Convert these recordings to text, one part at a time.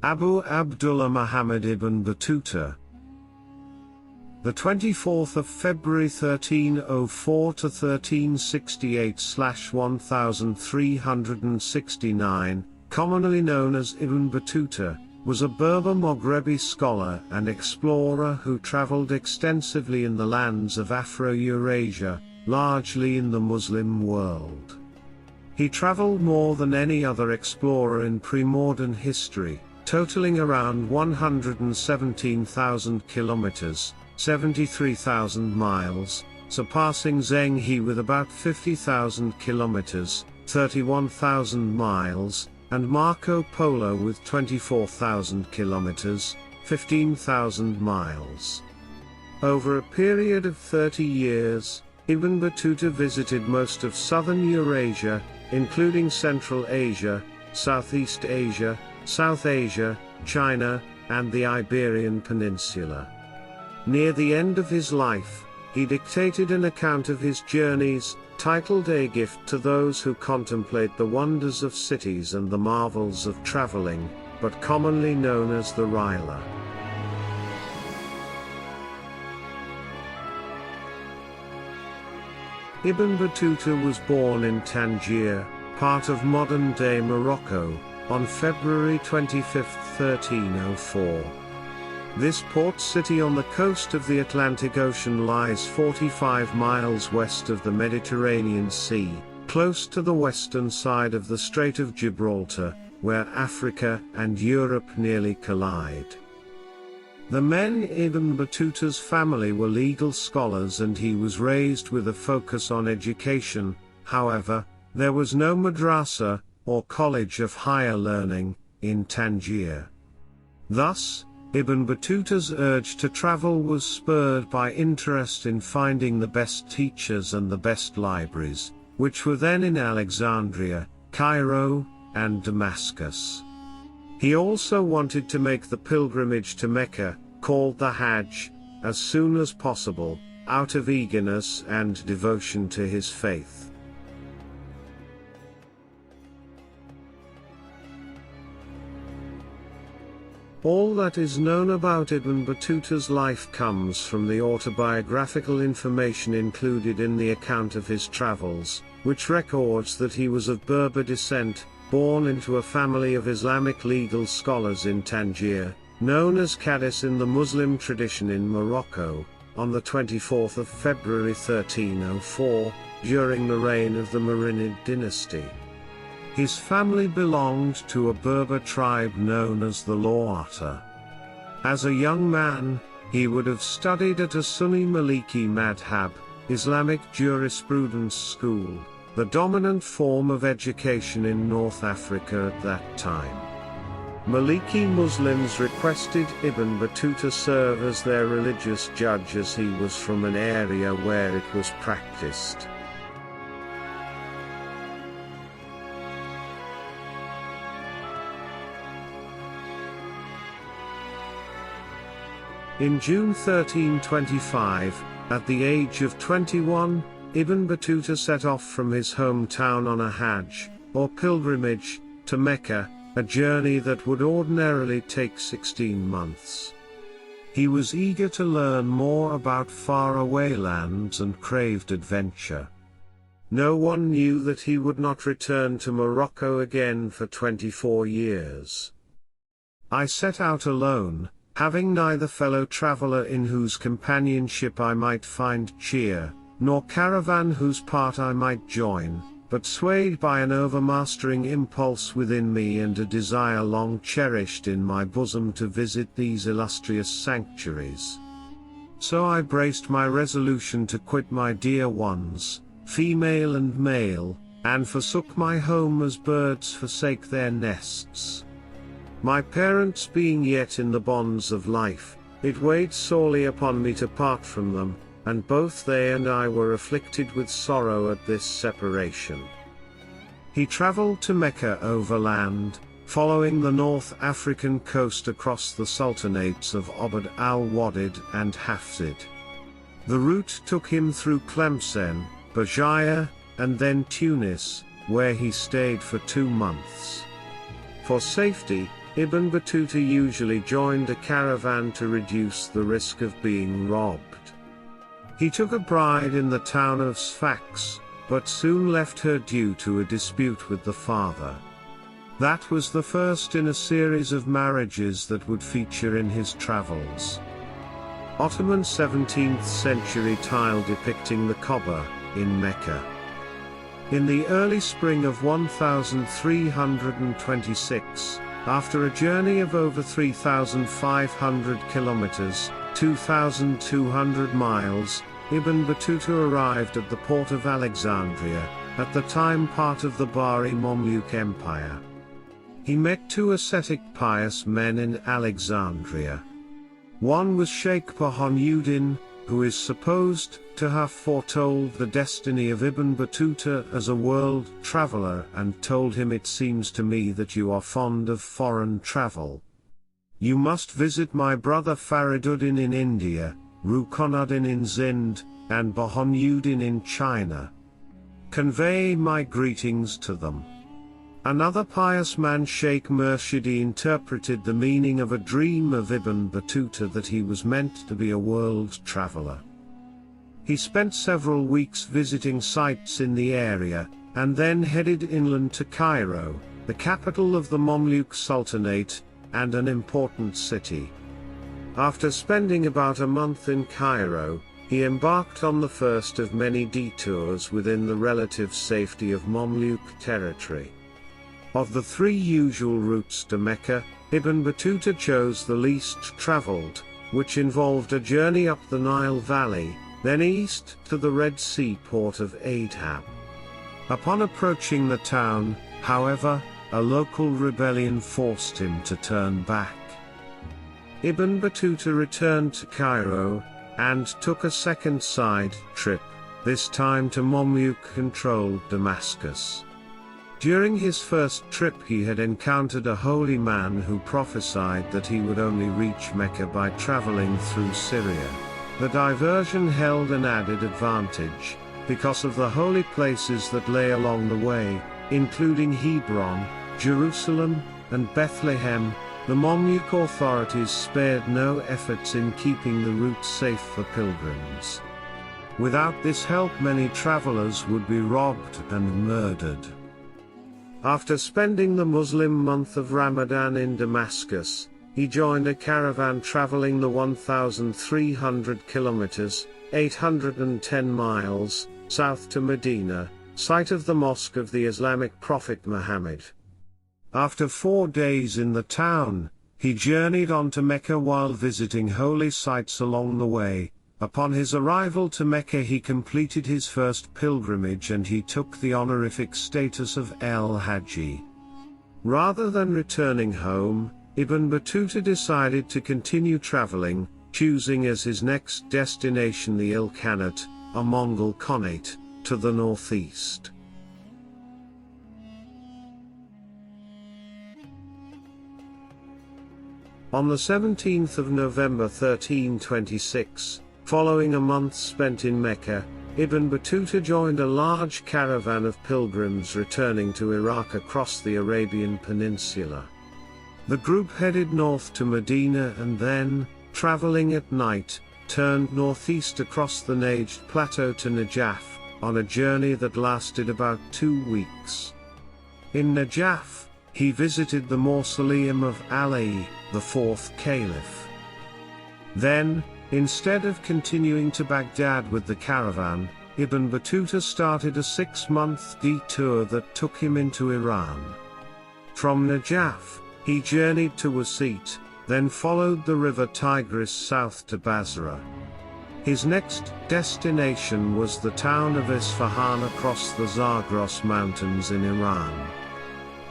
Abu Abdullah Muhammad ibn Battutah. The 24th of February 1304 to 1368/1369, commonly known as Ibn Battuta, was a Berber Maghrebi scholar and explorer who traveled extensively in the lands of Afro-Eurasia, largely in the Muslim world. He traveled more than any other explorer in pre-modern history, totaling around 117,000 kilometers, 73,000 miles, surpassing Zheng He with about 50,000 kilometers, 31,000 miles, and Marco Polo with 24,000 kilometers, 15,000 miles. Over a period of 30 years, Ibn Battuta visited most of southern Eurasia, including Central Asia, Southeast Asia, South Asia, China, and the Iberian Peninsula. Near the end of his life, he dictated an account of his journeys, titled A Gift to Those Who Contemplate the Wonders of Cities and the Marvels of Traveling, but commonly known as the Rihla. Ibn Battuta was born in Tangier, part of modern-day Morocco, on February 25, 1304. This port city on the coast of the Atlantic Ocean lies 45 miles west of the Mediterranean Sea, close to the western side of the Strait of Gibraltar, where Africa and Europe nearly collide. The men in Ibn Battuta's family were legal scholars and he was raised with a focus on education. However, there was no madrasa, or college of higher learning, in Tangier. Thus, Ibn Battuta's urge to travel was spurred by interest in finding the best teachers and the best libraries, which were then in Alexandria, Cairo, and Damascus. He also wanted to make the pilgrimage to Mecca, called the Hajj, as soon as possible, out of eagerness and devotion to his faith. All that is known about Ibn Battuta's life comes from the autobiographical information included in the account of his travels, which records that he was of Berber descent, born into a family of Islamic legal scholars in Tangier, known as Qadis in the Muslim tradition in Morocco, on the 24th of February 1304, during the reign of the Marinid dynasty. His family belonged to a Berber tribe known as the Lawātiyy. As a young man, he would have studied at a Sunni Maliki madhab, Islamic jurisprudence school, the dominant form of education in North Africa at that time. Maliki Muslims requested Ibn Battuta serve as their religious judge as he was from an area where it was practiced. In June 1325, at the age of 21, Ibn Battuta set off from his hometown on a Hajj, or pilgrimage, to Mecca, a journey that would ordinarily take 16 months. He was eager to learn more about faraway lands and craved adventure. No one knew that he would not return to Morocco again for 24 years. I set out alone, having neither fellow traveler in whose companionship I might find cheer, nor caravan whose part I might join, but swayed by an overmastering impulse within me and a desire long cherished in my bosom to visit these illustrious sanctuaries. So I braced my resolution to quit my dear ones, female and male, and forsook my home as birds forsake their nests. My parents being yet in the bonds of life, it weighed sorely upon me to part from them, and both they and I were afflicted with sorrow at this separation. He traveled to Mecca overland, following the North African coast across the sultanates of ʿabd al-Wadid and Hafsid. The route took him through Tlemcen, Bajaya, and then Tunis, where he stayed for 2 months. For safety, Ibn Battuta usually joined a caravan to reduce the risk of being robbed. He took a bride in the town of Sfax, but soon left her due to a dispute with the father. That was the first in a series of marriages that would feature in his travels. Ottoman 17th century tile depicting the Kaaba in Mecca. In the early spring of 1326, after a journey of over 3,500 kilometers, 2,200 miles, Ibn Battuta arrived at the port of Alexandria, at the time part of the Bahri Mamluk Empire. He met two ascetic pious men in Alexandria. One was Sheikh Bahanuddin, who is supposed to have foretold the destiny of Ibn Battuta as a world traveler and told him, "It seems to me that you are fond of foreign travel. You must visit my brother Fariduddin in India, Rukunuddin in Sind, and Bahanuddin in China. Convey my greetings to them." Another pious man, Sheikh Murshidi, interpreted the meaning of a dream of Ibn Battuta that he was meant to be a world traveler. He spent several weeks visiting sites in the area, and then headed inland to Cairo, the capital of the Mamluk Sultanate, and an important city. After spending about a month in Cairo, he embarked on the first of many detours within the relative safety of Mamluk territory. Of the three usual routes to Mecca, Ibn Battuta chose the least traveled, which involved a journey up the Nile Valley, then east to the Red Sea port of Adham. Upon approaching the town, however, a local rebellion forced him to turn back. Ibn Battuta returned to Cairo, and took a second side trip, this time to Mamluk-controlled Damascus. During his first trip he had encountered a holy man who prophesied that he would only reach Mecca by traveling through Syria. The diversion held an added advantage, because of the holy places that lay along the way, including Hebron, Jerusalem, and Bethlehem. The Mamluk authorities spared no efforts in keeping the route safe for pilgrims. Without this help, many travelers would be robbed and murdered. After spending the Muslim month of Ramadan in Damascus, he joined a caravan traveling the 1,300 kilometers, 810 miles, south to Medina, site of the mosque of the Islamic prophet Muhammad. After 4 days in the town, he journeyed on to Mecca while visiting holy sites along the way. Upon his arrival to Mecca he completed his first pilgrimage and he took the honorific status of El-Hajji. Rather than returning home, Ibn Battuta decided to continue traveling, choosing as his next destination the Ilkhanate, a Mongol Khanate, to the northeast. On the 17th of November 1326, following a month spent in Mecca, Ibn Battuta joined a large caravan of pilgrims returning to Iraq across the Arabian Peninsula. The group headed north to Medina and then, traveling at night, turned northeast across the Najd Plateau to Najaf, on a journey that lasted about 2 weeks. In Najaf, he visited the mausoleum of Ali, the fourth caliph. Then, instead of continuing to Baghdad with the caravan, Ibn Battuta started a 6-month detour that took him into Iran. From Najaf, he journeyed to Wasit, then followed the river Tigris south to Basra. His next destination was the town of Isfahan across the Zagros Mountains in Iran.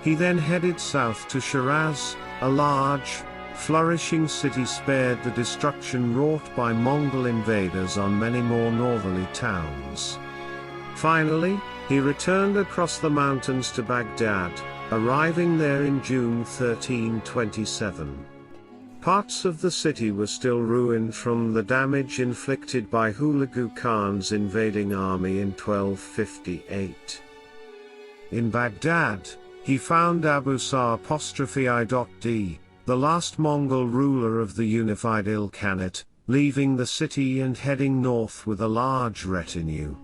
He then headed south to Shiraz, a large, flourishing city spared the destruction wrought by Mongol invaders on many more northerly towns. Finally, he returned across the mountains to Baghdad, arriving there in June 1327. Parts of the city were still ruined from the damage inflicted by Hulagu Khan's invading army in 1258. In Baghdad, he found ḥ''d, the last Mongol ruler of the unified Ilkhanate, leaving the city and heading north with a large retinue.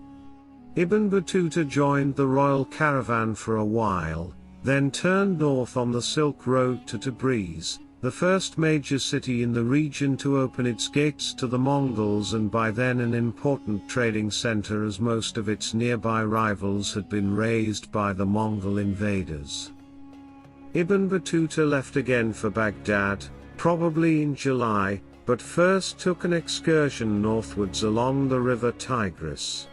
Ibn Battuta joined the royal caravan for a while, then turned north on the Silk Road to Tabriz, the first major city in the region to open its gates to the Mongols and by then an important trading center as most of its nearby rivals had been razed by the Mongol invaders. Ibn Battuta left again for Baghdad, probably in July, but first took an excursion northwards along the river Tigris.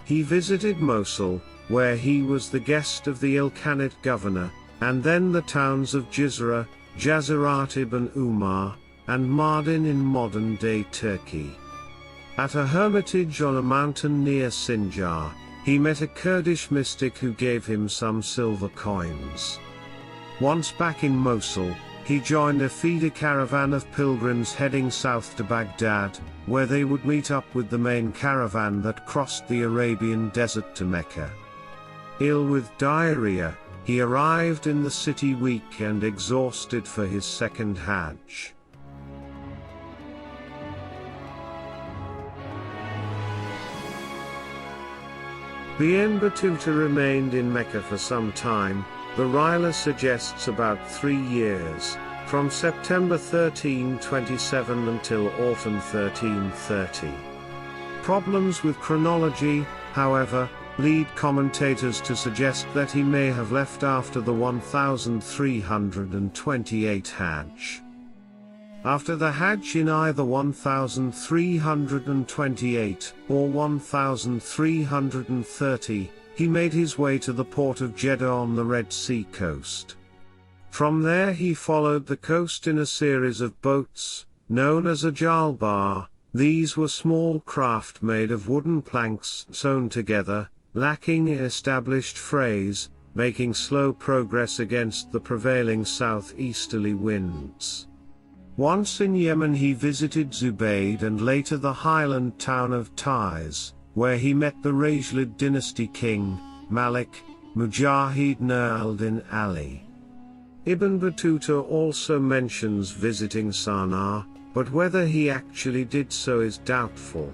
He visited Mosul, where he was the guest of the Ilkhanate governor, and then the towns of Jizra, Jazirat ibn Umar, and Mardin in modern-day Turkey. At a hermitage on a mountain near Sinjar, he met a Kurdish mystic who gave him some silver coins. Once back in Mosul, he joined a feeder caravan of pilgrims heading south to Baghdad, where they would meet up with the main caravan that crossed the Arabian desert to Mecca. Ill with diarrhea, he arrived in the city weak and exhausted for his second Hajj. Ibn Battuta remained in Mecca for some time, the Rihla suggests about 3 years, from September 1327 until autumn 1330. Problems with chronology, however, lead commentators to suggest that he may have left after the 1328 Hajj. After the Hajj in either 1328 or 1330, he made his way to the port of Jeddah on the Red Sea coast. From there he followed the coast in a series of boats, known as a jalbar. These were small craft made of wooden planks sewn together, lacking established frays, making slow progress against the prevailing southeasterly winds. Once in Yemen he visited Zubayd and later the highland town of Taiz, where he met the Rashid dynasty king, Malik Mujahid Nur al-Din Ali. Ibn Battuta also mentions visiting Sana'a, but whether he actually did so is doubtful.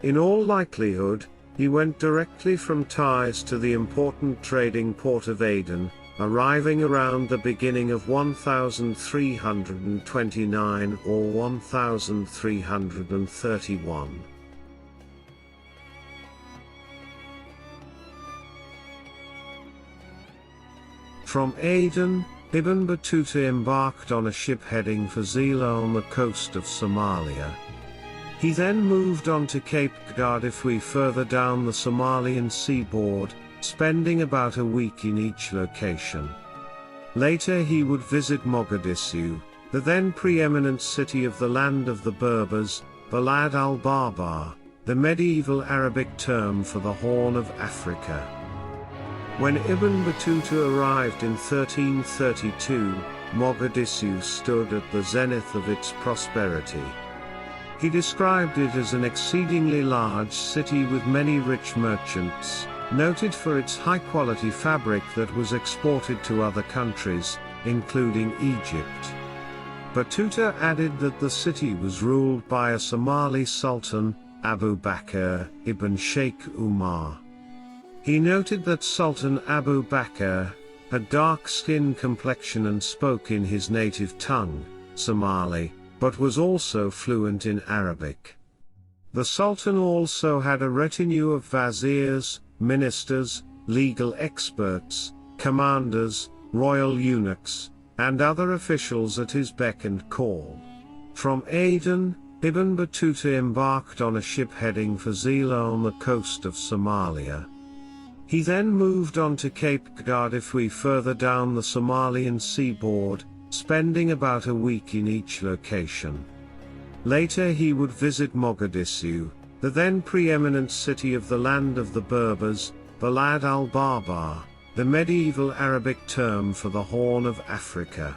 In all likelihood, he went directly from Taiz to the important trading port of Aden, arriving around the beginning of 1329 or 1331. From Aden, Ibn Battuta embarked on a ship heading for Zila on the coast of Somalia. He then moved on to Cape Gaddafi further down the Somalian seaboard, spending about a week in each location. Later he would visit Mogadishu, the then preeminent city of the land of the Berbers, Balad al-Barbar, the medieval Arabic term for the Horn of Africa. When Ibn Battuta arrived in 1332, Mogadishu stood at the zenith of its prosperity. He described it as an exceedingly large city with many rich merchants, noted for its high-quality fabric that was exported to other countries, including Egypt. Battuta added that the city was ruled by a Somali sultan, Abu Bakr ibn Sheikh Umar. He noted that Sultan Abu Bakr had dark skin complexion and spoke in his native tongue, Somali, but was also fluent in Arabic. The Sultan also had a retinue of viziers, ministers, legal experts, commanders, royal eunuchs, and other officials at his beck and call. From Aden, Ibn Battuta embarked on a ship heading for Zila on the coast of Somalia. He then moved on to Cape Gaddafi further down the Somalian seaboard, spending about a week in each location. Later he would visit Mogadishu, the then preeminent city of the land of the Berbers, Balad al-Barbar, the medieval Arabic term for the Horn of Africa.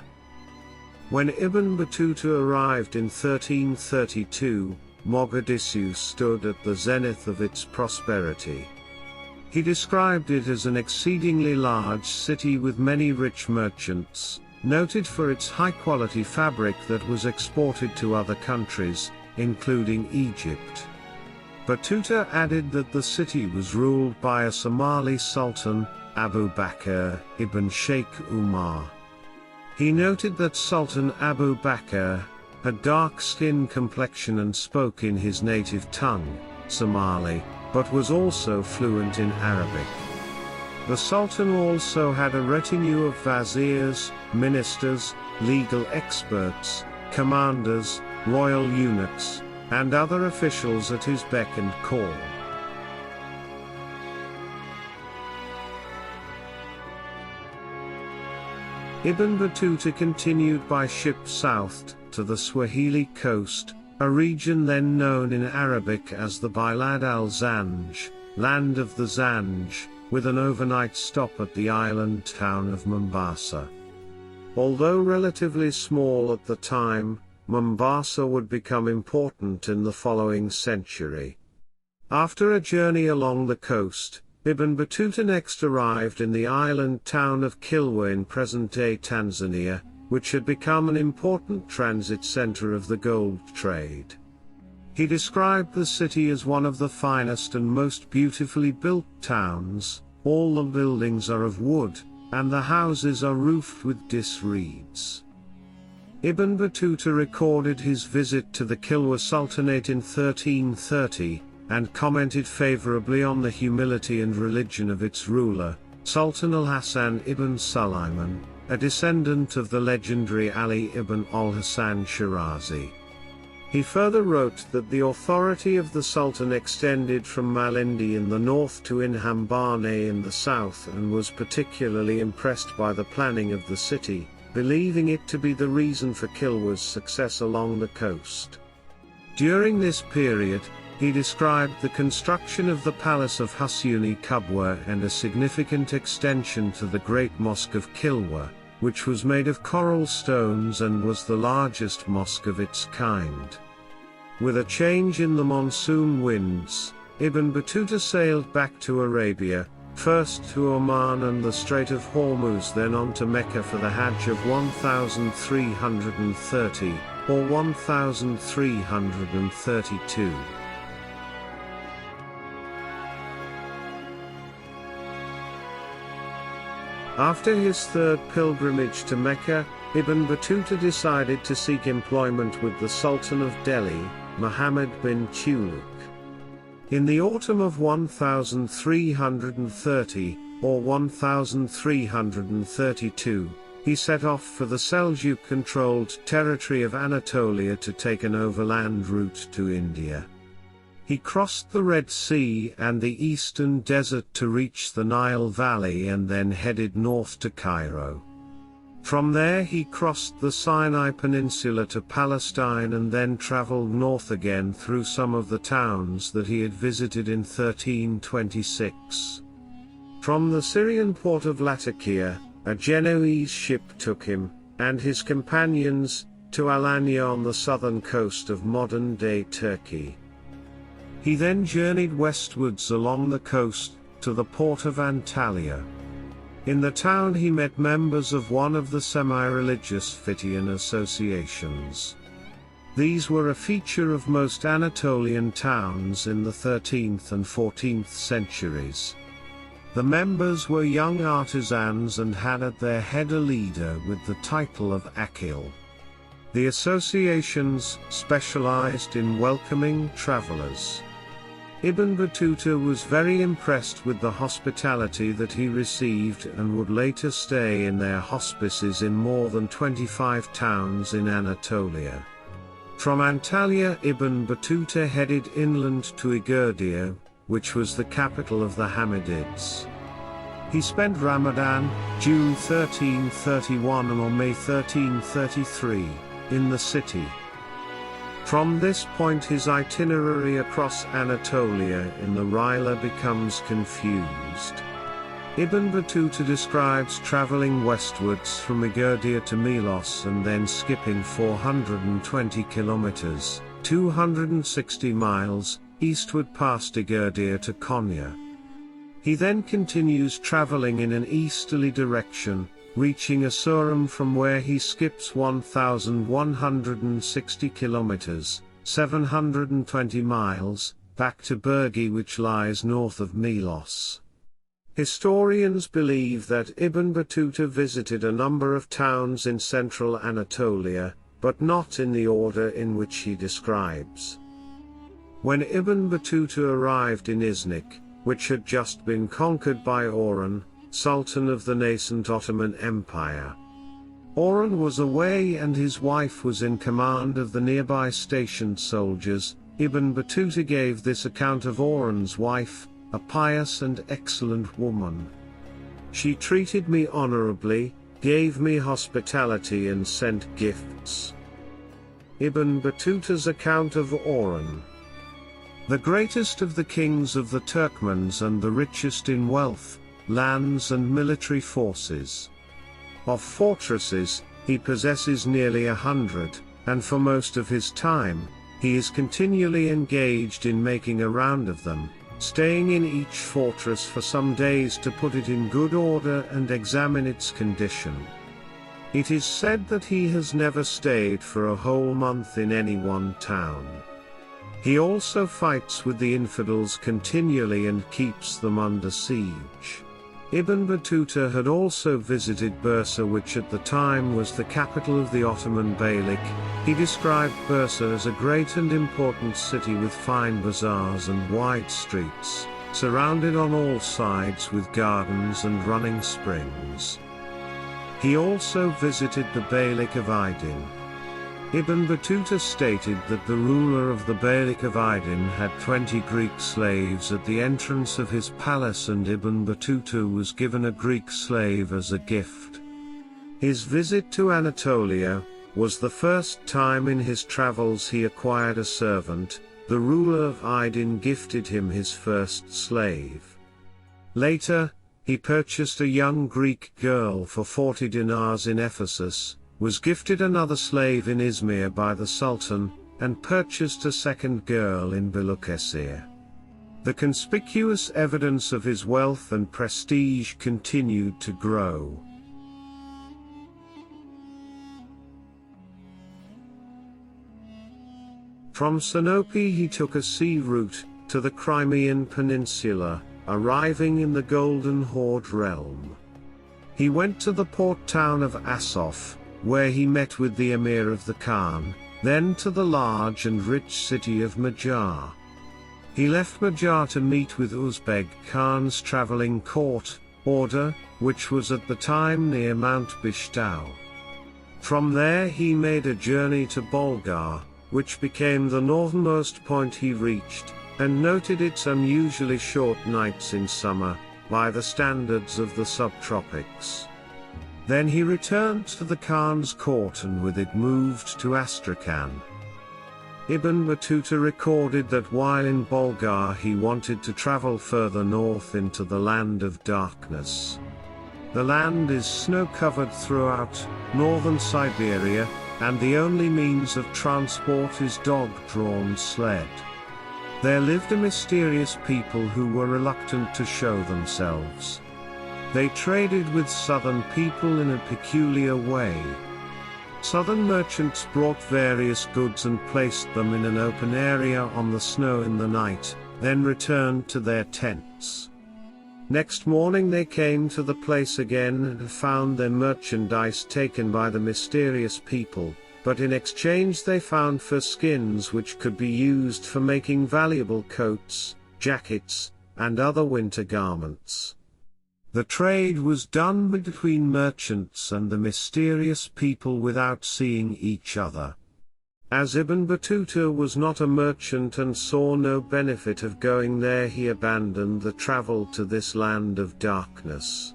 When Ibn Battuta arrived in 1332, Mogadishu stood at the zenith of its prosperity. He described it as an exceedingly large city with many rich merchants, noted for its high-quality fabric that was exported to other countries, including Egypt. Battuta added that the city was ruled by a Somali sultan, Abu Bakr ibn Sheikh Umar. He noted that Sultan Abu Bakr had dark skin complexion and spoke in his native tongue, Somali, but was also fluent in Arabic. The Sultan also had a retinue of viziers, ministers, legal experts, commanders, royal eunuchs, and other officials at his beck and call. Ibn Battuta continued by ship south to the Swahili coast, a region then known in Arabic as the Bilad al-Zanj, land of the Zanj, with an overnight stop at the island town of Mombasa. Although relatively small at the time, Mombasa would become important in the following century. After a journey along the coast, Ibn Battuta next arrived in the island town of Kilwa in present-day Tanzania, which had become an important transit center of the gold trade. He described the city as one of the finest and most beautifully built towns. All the buildings are of wood, and the houses are roofed with dis reeds. Ibn Battuta recorded his visit to the Kilwa Sultanate in 1330, and commented favorably on the humility and religion of its ruler, Sultan al-Hasan ibn Sulaiman, a descendant of the legendary Ali ibn al-Hasan Shirazi. He further wrote that the authority of the Sultan extended from Malindi in the north to Inhambane in the south, and was particularly impressed by the planning of the city, believing it to be the reason for Kilwa's success along the coast. During this period, he described the construction of the Palace of Husuni Kubwa and a significant extension to the Great Mosque of Kilwa, which was made of coral stones and was the largest mosque of its kind. With a change in the monsoon winds, Ibn Battuta sailed back to Arabia, first to Oman and the Strait of Hormuz, then on to Mecca for the Hajj of 1330, or 1332. After his third pilgrimage to Mecca, Ibn Battuta decided to seek employment with the Sultan of Delhi, Muhammad bin Tughluq. In the autumn of 1330, or 1332, he set off for the Seljuk-controlled territory of Anatolia to take an overland route to India. He crossed the Red Sea and the eastern desert to reach the Nile Valley and then headed north to Cairo. From there he crossed the Sinai Peninsula to Palestine and then traveled north again through some of the towns that he had visited in 1326. From the Syrian port of Latakia, a Genoese ship took him, and his companions, to Alanya on the southern coast of modern-day Turkey. He then journeyed westwards along the coast, to the port of Antalya. In the town he met members of one of the semi-religious Fitian associations. These were a feature of most Anatolian towns in the 13th and 14th centuries. The members were young artisans and had at their head a leader with the title of Akil. The associations specialized in welcoming travelers. Ibn Battuta was very impressed with the hospitality that he received and would later stay in their hospices in more than 25 towns in Anatolia. From Antalya, Ibn Battuta headed inland to Igurdia, which was the capital of the Hamidids. He spent Ramadan, June 1331 or May 1333, in the city. From this point his itinerary across Anatolia in the Rihla becomes confused. Ibn Battuta describes traveling westwards from Igurdia to Milos and then skipping 420 kilometers, 260 miles, eastward past Igurdia to Konya. He then continues traveling in an easterly direction, reaching Asurum, from where he skips 1,160 kilometers, 720 miles, back to Birgi, which lies north of Milos. Historians believe that Ibn Battuta visited a number of towns in central Anatolia, but not in the order in which he describes. When Ibn Battuta arrived in Iznik, which had just been conquered by Orhan, Sultan of the nascent Ottoman Empire, Orhan was away and his wife was in command of the nearby stationed soldiers. Ibn Battuta gave this account of Orhan's wife: "A pious and excellent woman. She treated me honorably, gave me hospitality and sent gifts." Ibn Battuta's account of Orhan: "The greatest of the kings of the Turkmens and the richest in wealth, lands and military forces. Of fortresses, he possesses nearly 100, and for most of his time, he is continually engaged in making a round of them, staying in each fortress for some days to put it in good order and examine its condition. It is said that he has never stayed for a whole month in any one town. He also fights with the infidels continually and keeps them under siege." Ibn Battuta had also visited Bursa, which at the time was the capital of the Ottoman Beylik. He described Bursa as a great and important city with fine bazaars and wide streets, surrounded on all sides with gardens and running springs. He also visited the Beylik of Aydin. Ibn Battuta stated that the ruler of the Beylik of Aydin had 20 Greek slaves at the entrance of his palace, and Ibn Battuta was given a Greek slave as a gift. His visit to Anatolia was the first time in his travels he acquired a servant. The ruler of Aydin gifted him his first slave. Later, he purchased a young Greek girl for 40 dinars in Ephesus, was gifted another slave in Izmir by the Sultan, and purchased a second girl in Balıkesir. The conspicuous evidence of his wealth and prestige continued to grow. From Sinope he took a sea route to the Crimean Peninsula, arriving in the Golden Horde realm. He went to the port town of Asaf, where he met with the emir of the Khan, then to the large and rich city of Majar. He left Majar to meet with Uzbeg Khan's traveling court, Orda, which was at the time near Mount Bishtau. From there he made a journey to Bolgar, which became the northernmost point he reached, and noted its unusually short nights in summer, by the standards of the subtropics. Then he returned to the Khan's court and with it moved to Astrakhan. Ibn Battuta recorded that while in Bolgar he wanted to travel further north into the land of darkness. The land is snow-covered throughout northern Siberia, and the only means of transport is dog-drawn sled. There lived a mysterious people who were reluctant to show themselves. They traded with southern people in a peculiar way. Southern merchants brought various goods and placed them in an open area on the snow in the night, then returned to their tents. Next morning they came to the place again and found their merchandise taken by the mysterious people, but in exchange they found fur skins which could be used for making valuable coats, jackets, and other winter garments. The trade was done between merchants and the mysterious people without seeing each other. As Ibn Battuta was not a merchant and saw no benefit of going there, he abandoned the travel to this land of darkness.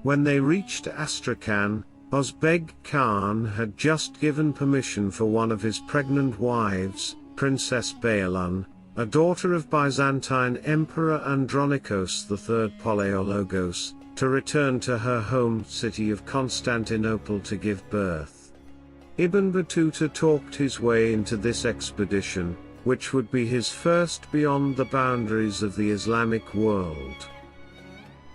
When they reached Astrakhan, Uzbeg Khan had just given permission for one of his pregnant wives, Princess Bayalun, a daughter of Byzantine Emperor Andronikos III Palaiologos, to return to her home city of Constantinople to give birth. Ibn Battuta talked his way into this expedition, which would be his first beyond the boundaries of the Islamic world.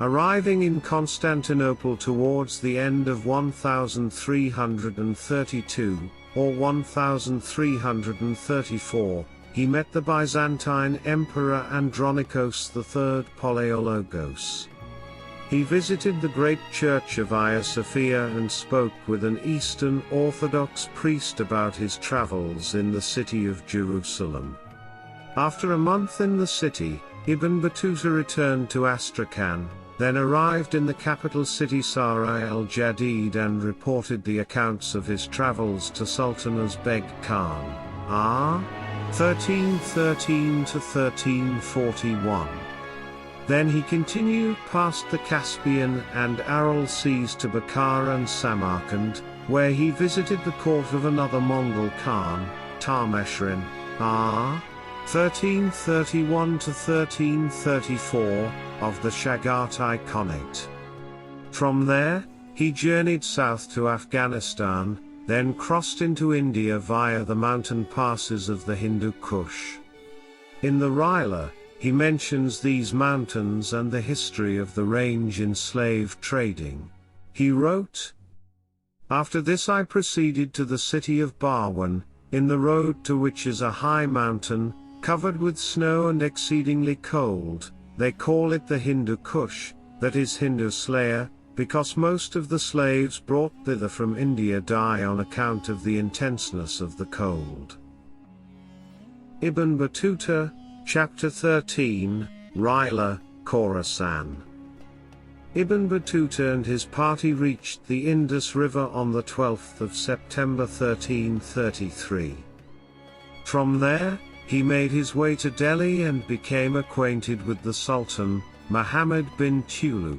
Arriving in Constantinople towards the end of 1332, or 1334, he met the Byzantine Emperor Andronikos III Palaiologos. He visited the great church of Hagia Sophia and spoke with an Eastern Orthodox priest about his travels in the city of Jerusalem. After a month in the city, Ibn Battuta returned to Astrakhan, then arrived in the capital city Sarai al-Jadid and reported the accounts of his travels to Sultan Uzbeg Khan, r. 1313 to 1341. Then he continued past the Caspian and Aral seas to Bukhara and Samarkand, where he visited the court of another Mongol Khan, Tarmeshrin, r. 1331 to 1334, of the Chagatai Khanate. From there, he journeyed south to Afghanistan, then crossed into India via the mountain passes of the Hindu Kush. In the Rihla, he mentions these mountains and the history of the range in slave trading. He wrote, "After this I proceeded to the city of Barwan, in the road to which is a high mountain, covered with snow and exceedingly cold. They call it the Hindu Kush, that is Hindu Slayer, because most of the slaves brought thither from India die on account of the intenseness of the cold." Ibn Battuta, Chapter 13, Rihla, Khorasan. Ibn Battuta and his party reached the Indus River on the 12th of September 1333. From there, he made his way to Delhi and became acquainted with the Sultan, Muhammad bin Tughluq.